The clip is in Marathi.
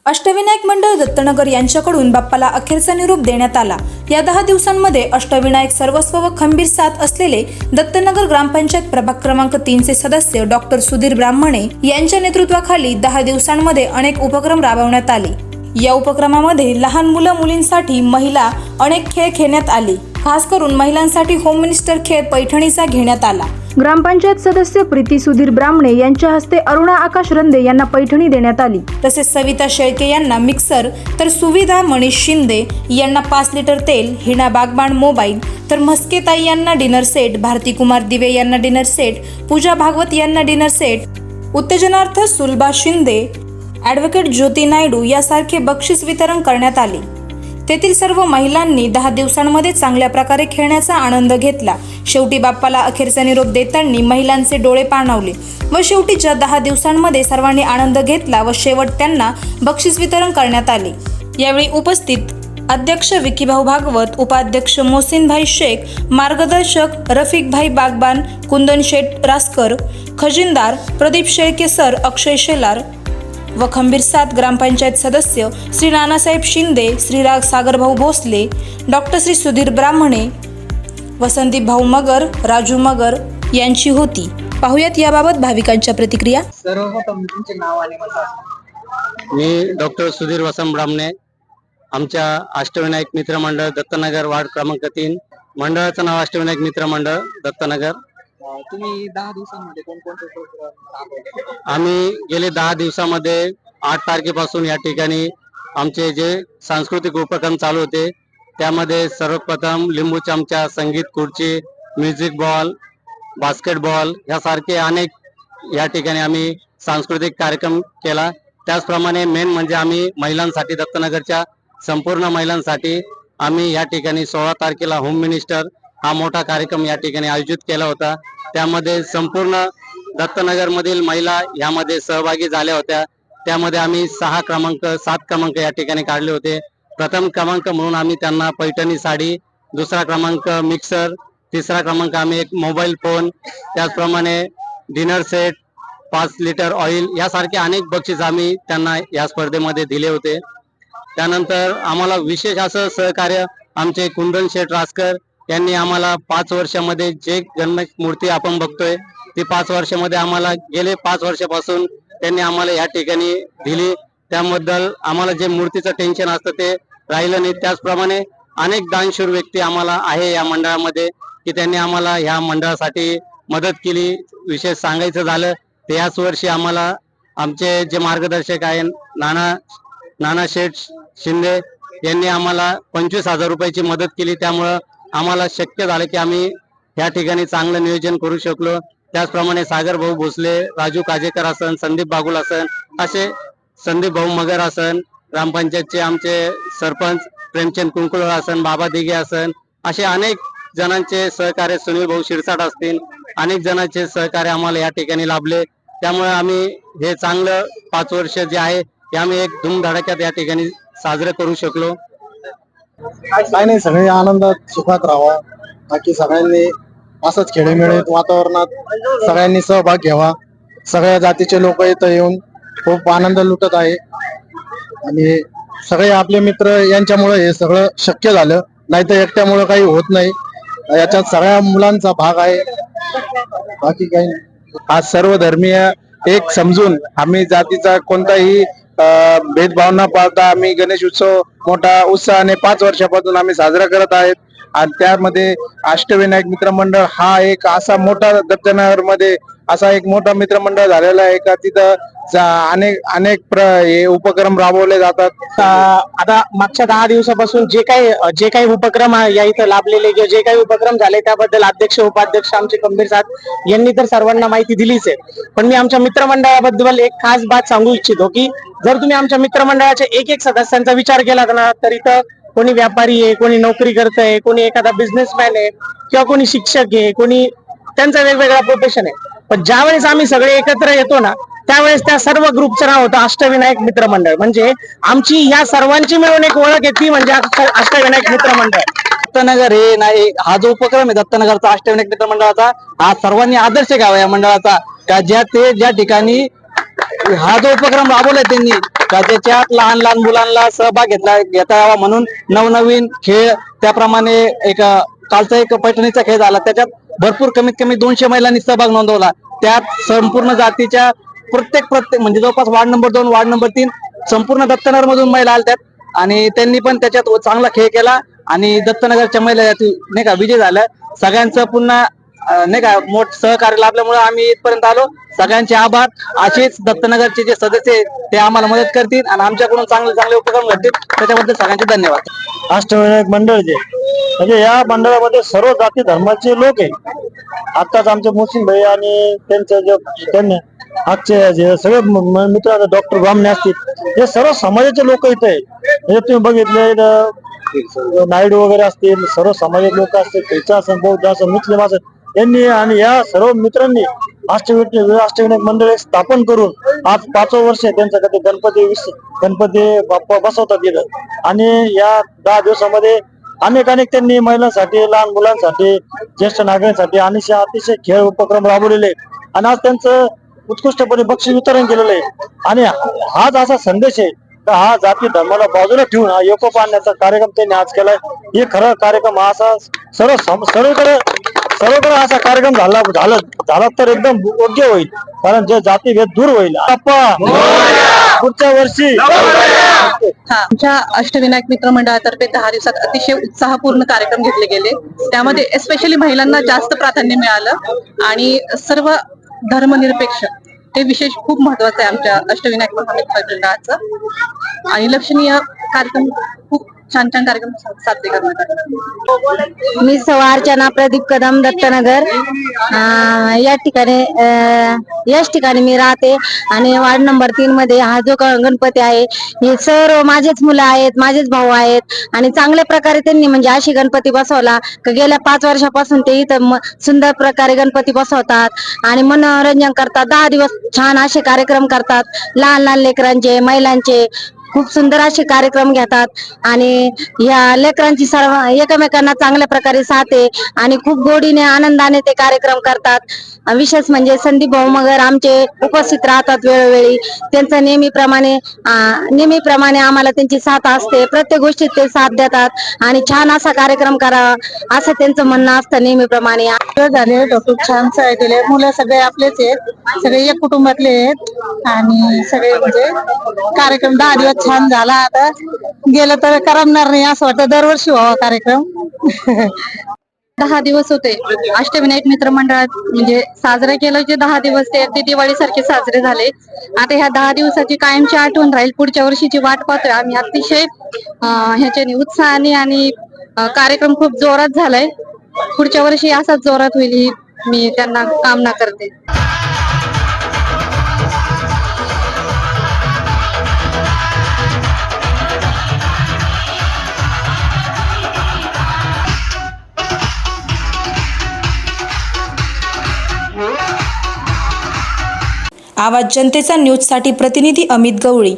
अष्टविनायक मंडळ दत्तनगर यांच्याकडून बाप्पाला अखेरचा निरोप देण्यात आला। या 10 दिवसांमध्ये अष्टविनायक सर्वस्व व खंबीर साथ असलेले दत्तनगर ग्रामपंचायत प्रभाग क्रमांक 3 चे सदस्य डॉक्टर सुधीर ब्राह्मणे यांच्या नेतृत्वाखाली 10 दिवसांमध्ये अनेक उपक्रम राबवण्यात आले। या उपक्रमामध्ये लहान मुलं मुलींसाठी महिला अनेक खेळ खेळण्यात आले। खास करून महिलांसाठी होम मिनिस्टर खेळ पैठणीचा घेण्यात आला। ग्रामपंचायत सदस्य प्रीती सुधीर ब्राह्मणे यांच्या हस्ते अरुणा आकाश रंदे यांना पैठणी देण्यात आली। तसेच सविता शेळके यांना मिक्सर, तर सुविधा मनीष शिंदे यांना 5 लिटर तेल, हिना बागबाण मोबाईल, तर म्हस्केताई यांना डिनर सेट, भारती कुमार दिवे यांना डिनर सेट, पूजा भागवत यांना डिनर सेट, उत्तेजनार्थ सुलभा शिंदे, ॲडव्होकेट ज्योती नायडू यासारखे बक्षीस वितरण करण्यात आले। तेथील सर्व महिलांनी 10 दिवसांमध्ये चांगल्या प्रकारे खेळण्याचा आनंद घेतला। शेवटी बाप्पाला अखेरचा निरोप देताना महिलांचे डोळे पाणावले व शेवटीच्या 10 दिवसांमध्ये सर्वांनी आनंद घेतला व शेवट त्यांना बक्षीस वितरण करण्यात आले। यावेळी उपस्थित अध्यक्ष विकीभाऊ भागवत, उपाध्यक्ष मोहसिनभाई शेख, मार्गदर्शक रफिकभाई बागबान, कुंदन शेठ रासकर, खजिनदार प्रदीप शेळके सर, अक्षय शेलार व खंबीर साथ ग्रामपंचायत सदस्य श्री नानासाहेब शिंदे, श्री सागरभाऊ भोसले, डॉक्टर श्री सुधीर ब्राह्मणे व संदीप भाऊ मगर, राजू मगर यांची होती। पाहुयात याबाबत भाविकांच्या प्रतिक्रिया। सर्वप्रथम तुमचे नाव आणि मत। मी डॉक्टर सुधीर वसंत ब्राह्मणे, आमच्या अष्टविनायक मित्र मंडळ दत्तनगर वार्ड क्रमांक 3, मंडळाचं नाव अष्टविनायक मित्र मंडळ दत्तनगर। तुम्ही 10 दिवसांमध्ये कोणकोणते उपक्रम राबवले? आम्ही गेले 10 दिवसामध्ये 8 तारखेपासून या ठिकाणी आमचे जे सांस्कृतिक उपक्रम चालू होते त्यामध्ये सर्वप्रथम लिंबू चमचा, संगीत खुर्ची, म्युझिक बॉल, बास्केटबॉल यासारखे अनेक या ठिकाणी आम्ही सांस्कृतिक कार्यक्रम केला। त्याचप्रमाणे मेन म्हणजे आम्ही महिलांसाठी, दत्तनगरच्या संपूर्ण महिलांसाठी आम्ही या ठिकाणी 16 तारखेला होम मिनिस्टर हा मोठा कार्यक्रम या ठिकाणी आयोजित केला होता। त्यामध्ये संपूर्ण दत्तनगर मधील महिला यामध्ये सहभागी झाल्या होत्या। त्यामध्ये आम्ही 7 क्रमांक या ठिकाणी काढले होते। प्रथम क्रमांक म्हणून आम्ही त्यांना पैठणी साडी, दुसरा क्रमांक मिक्सर, तिसरा क्रमांक आम्ही एक मोबाईल फोन, त्याचप्रमाणे डिनर सेट, 5 लिटर ऑइल यासारखे अनेक बक्षीस आम्ही त्यांना या स्पर्धेमध्ये दिले होते। त्यानंतर आम्हाला विशेष असं सहकार्य आमचे कुंदन शेठ रासकर यांनी आम्हाला 5 वर्षामध्ये जे गणेश मूर्ती आपण बघतोय ती 5 वर्षामध्ये आम्हाला गेले 5 वर्षापासून त्यांनी आम्हाला या ठिकाणी दिली। त्याबद्दल आम्हाला जे मूर्तीचं टेन्शन असतं ते राहिलं नाही। त्याचप्रमाणे अनेक दानशूर व्यक्ती आम्हाला आहे या मंडळामध्ये की त्यांनी आम्हाला ह्या मंडळासाठी मदत केली। विशेष सांगायचं झालं तर याच वर्षी आम्हाला आमचे जे मार्गदर्शक आहे नाना शेठ शिंदे यांनी आम्हाला 25,000 रुपयाची मदत केली। त्यामुळं आम्हाला शक्य झालं की आम्ही या ठिकाणी चांगलं नियोजन करू शकलो। त्याचप्रमाणे सागर भाऊ भोसले, राजू काजेकर असन, संदीप बागुल असन, असे संदीप भाऊ मगर असन, ग्रामपंचायतचे आमचे सरपंच प्रेमचंद कुंकुळकर असन, बाबा दिघे असन, असे अनेक जणांचे सहकार्य, सुनील भाऊ शिरसाट असतील, अनेक जणांचे सहकार्य आम्हाला या ठिकाणी लाभले। त्यामुळे आम्ही हे चांगलं 5 वर्ष जे आहे ते आम्ही एक धूमधडाक्यात या ठिकाणी साजरे करू शकलो। काय नाही, सगळे आनंदात सुखात राहावा, बाकी सगळ्यांनी असंच खेळीमेळीत वातावरणात सगळ्यांनी सहभाग घ्यावा। सगळ्या जातीचे लोक इथं येऊन खूप आनंद लुटत आहे आणि सगळे आपले मित्र यांच्यामुळे हे सगळं शक्य झालं, नाही तर एकट्यामुळे काही होत नाही। याच्यात सगळ्या मुलांचा भाग आहे, बाकी काही नाही। आज सर्व धर्मीय एक समजून आम्ही जातीचा कोणताही भेदभाव न पाळता आम्ही गणेश उत्सव मोठा उत्साहाने 5 वर्षापासून आम्ही साजरा करत आहेत। आणि त्यामध्ये अष्टविनायक मित्र मंडळ हा एक असा मोठा दत्तनगर मध्ये असा एक मोठा मित्रमंडळ झालेला आहे का तिथं अनेक हे उपक्रम राबवले जातात। आता मागच्या 10 दिवसापासून जे काही उपक्रम या इथं लाभलेले किंवा जे काही उपक्रम झाले त्याबद्दल अध्यक्ष, उपाध्यक्ष आमचे खंबीर साथ यांनी तर सर्वांना माहिती दिलीच आहे। पण मी आमच्या मित्रमंडळाबद्दल एक खास बात सांगू इच्छितो की जर तुम्ही आमच्या मित्रमंडळाच्या एक सदस्यांचा विचार केला ना तर इथं कोणी व्यापारी आहे, कोणी नोकरी करत आहे, कोणी एखादा बिझनेसमॅन आहे किंवा कोणी शिक्षक आहे, कोणी त्यांचा वेगवेगळा प्रोफेशन आहे। पण ज्यावेळेस आम्ही सगळे एकत्र येतो ना त्यावेळेस त्या सर्व ग्रुपचं नाव होतं अष्टविनायक मित्र मंडळ। म्हणजे आमची या सर्वांची मिळून एक ओळख आहे ती म्हणजे अष्टविनायक मित्र मंडळ। दत्तनगर हे नाही, हा जो उपक्रम आहे दत्तनगरचा अष्टविनायक मित्र मंडळाचा, हा सर्वांनी आदर्श घ्यावा या मंडळाचा। ज्या ठिकाणी हा जो उपक्रम राबवलाय त्यांनी का ज्याच्यात लहान लहान मुलांना सहभाग घेता यावा म्हणून नवनवीन खेळ, त्याप्रमाणे एक कालचा एक पैठणीचा खेळ झाला, त्याच्यात भरपूर कमीत कमी 200 महिलांनी सहभाग नोंदवला. त्यात संपूर्ण जातीच्या प्रत्येक म्हणजे जवळपास वार्ड नंबर 2, वार्ड नंबर 3 संपूर्ण दत्तनगर मधून महिला आल्या आणि त्यांनी पण त्याच्यात चांगला खेळ केला आणि दत्तनगरच्या महिला नाही का विजय झाल्या. सगळ्यांचं पुन्हा नाही का मोठ सहकार्य लाभल्यामुळे आम्ही इथपर्यंत आलो. सगळ्यांचे आभार. असेच दत्तनगरचे जे सदस्य आहेत ते आम्हाला मदत करतील आणि आमच्याकडून चांगले चांगले उपक्रम घडतील, त्याच्याबद्दल सगळ्यांचे धन्यवाद. अष्टविनायक मंडळ जे म्हणजे या मंडळामध्ये सर्व जाती धर्माचे लोक आहे. आताच आमचे मुस्लिम भाई आणि त्यांनी आजचे जे सगळे मित्र डॉक्टर ब्राह्मणे असतील, हे सर्व समाजाचे लोक इथे आहे. हे तुम्ही बघितले नायडू वगैरे असतील, सर्व समाजाचे लोक असतील, ख्रिश्चन असेल, बौद्ध असेल, मुस्लिम असेल, यांनी आणि या सर्व मित्रांनी अष्टविनायक मंडळ स्थापन करून आज 5वं वर्ष आहे त्यांचं. कधी गणपती बाप्पा बसवतात तिथं आणि या 10 दिवसामध्ये अनेक त्यांनी महिलांसाठी, लहान मुलांसाठी, ज्येष्ठ नागरिकांसाठी अतिशय खेळ उपक्रम राबवलेले आहेत आणि आज त्यांचं उत्कृष्टपणे बक्षीस वितरण केलेलं आहे. आणि हाच असा संदेश आहे का हा जाती धर्माला बाजूला ठेवून हा एकोप आणण्याचा कार्यक्रम त्यांनी आज केलाय. हे खरं कार्यक्रम हा असा सर्वकडे असा कार्यक्रम झाला तर एकदम योग्य होईल, कारण जे जातीभेद दूर होईल. पुढच्या वर्षी आमच्या अष्टविनायक मित्र मंडळातर्फे 10 दिवसात अतिशय उत्साहपूर्ण कार्यक्रम घेतले गेले. त्यामध्ये एस्पेशली महिलांना जास्त प्राधान्य मिळालं आणि सर्व धर्मनिरपेक्ष हे विशेष खूप महत्वाचं आहे आमच्या अष्टविनायक मित्र मंडळाचं. आणि लक्षणीय कार्यक्रम, खूप छान छान कार्यक्रम साध्य करण्यात आले. मी सौ अर्चना प्रदीप कदम, दत्तनगर. याच ठिकाणी मी राहते आणि वार्ड नंबर 3 मध्ये हा जो गणपती आहे, हे सर्व माझेच मुलं आहेत, माझेच भाऊ आहेत आणि चांगल्या प्रकारे त्यांनी म्हणजे अशी गणपती बसवला. गेल्या 5 वर्षापासून ते इथं सुंदर प्रकारे गणपती बसवतात आणि मनोरंजन करतात. 10 दिवस छान असे कार्यक्रम करतात. लहान लहान लेकरांचे, महिलांचे खूप सुंदर असे कार्यक्रम घेतात आणि या लेकरांची सर्व एकमेकांना चांगल्या प्रकारे साथ आहे आणि खूप गोडीने आनंदाने ते कार्यक्रम करतात. विशेष म्हणजे संदीप भाऊ मगर आमचे उपस्थित राहतात वेळोवेळी. त्यांचं नेहमीप्रमाणे आम्हाला त्यांची साथ असते. प्रत्येक गोष्टीत ते साथ देतात आणि छान असा कार्यक्रम करावा असं त्यांचं म्हणणं असतं नेहमीप्रमाणे. झाले खूप छान सहाय्य केले. मुलं सगळे आपलेच आहेत, सगळे एक कुटुंबातले आहेत आणि सगळे म्हणजे कार्यक्रम 10 दिवस छान झाला. आता गेलं तर करमणार नाही असं वाटतं, दरवर्षी व्हावा कार्यक्रम. 10 दिवस होते अष्टविनायक मित्र मंडळात म्हणजे साजरे केलं जे 10 दिवस ते अगदी दिवाळी सारखे साजरे झाले. आता ह्या 10 दिवसाची कायमची आठवण राहील. पुढच्या वर्षीची वाट पाहतोय आम्ही अतिशय ह्याच्याने उत्साहाने आणि कार्यक्रम खूप जोरात झालाय. पुढच्या वर्षी असाच जोरात होईल ही मी त्यांना कामना करते. आवाज जनतेचा न्यूजसाठी प्रतिनिधी अमित गवळी.